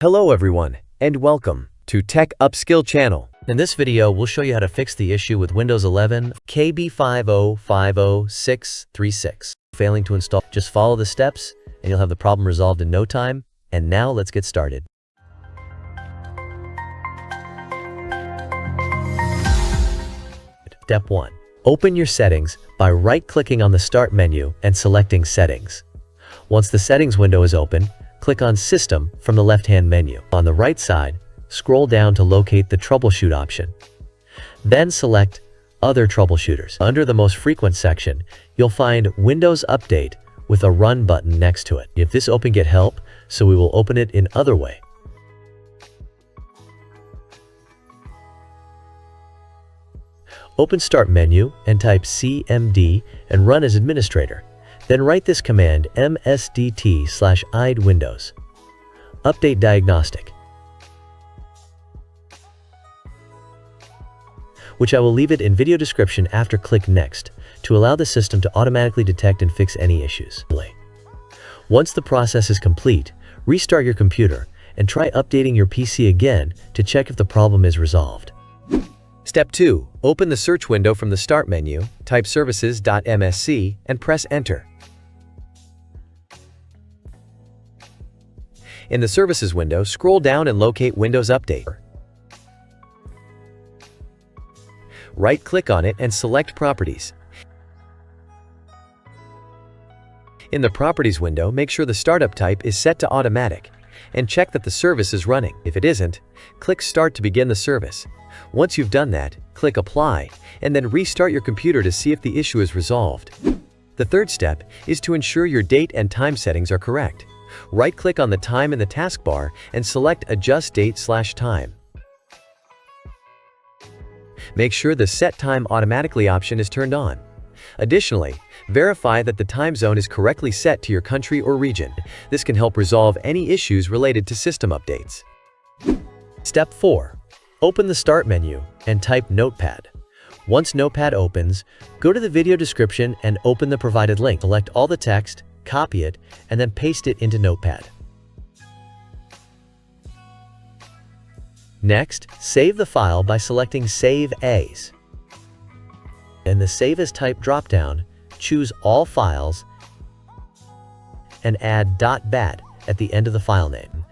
Hello everyone, and welcome to Tech Upskill channel. In this video, we'll show you how to fix the issue with Windows 11 KB5050636. Failing to install, just follow the steps and you'll have the problem resolved in no time. And now let's get started. Step 1. Open your settings by right-clicking on the Start menu and selecting Settings. Once the Settings window is open, click on System from the left-hand menu. On the right side, scroll down to locate the Troubleshoot option. Then select Other Troubleshooters. Under the Most Frequent section, you'll find Windows Update with a Run button next to it. If this open, get help, so we will open it in other way. Open Start menu and type cmd and run as administrator. Then write this command msdt/id Windows Update Diagnostic, which I will leave it in video description after. Click Next to allow the system to automatically detect and fix any issues. Once the process is complete, restart your computer and try updating your PC again to check if the problem is resolved. Step 2. Open the search window from the Start menu, type services.msc and press Enter. In the Services window, scroll down and locate Windows Update. Right-click on it and select Properties. In the Properties window, make sure the startup type is set to Automatic and check that the service is running. If it isn't, click Start to begin the service. Once you've done that, click Apply and then restart your computer to see if the issue is resolved. The third step is to ensure your date and time settings are correct. Right-click on the time in the taskbar and select Adjust Date/Time. Make sure the Set Time Automatically option is turned on. Additionally, verify that the time zone is correctly set to your country or region. This can help resolve any issues related to system updates. Step 4. Open the Start menu and type Notepad. Once Notepad opens, go to the video description and open the provided link. Select all the text, copy it, and then paste it into Notepad. Next, save the file by selecting Save As. In the Save As Type dropdown, choose All Files and add .bat at the end of the file name.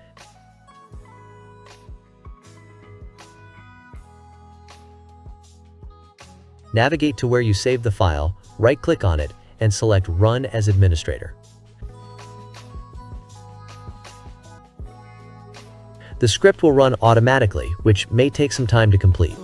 Navigate to where you saved the file, right-click on it, and select Run as Administrator. The script will run automatically, which may take some time to complete.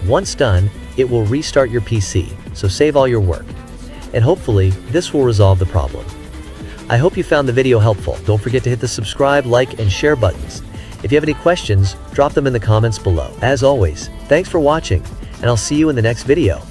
Once done, it will restart your PC, so save all your work. And hopefully, this will resolve the problem. I hope you found the video helpful. Don't forget to hit the subscribe, like, and share buttons. If you have any questions, drop them in the comments below. As always, thanks for watching, and I'll see you in the next video.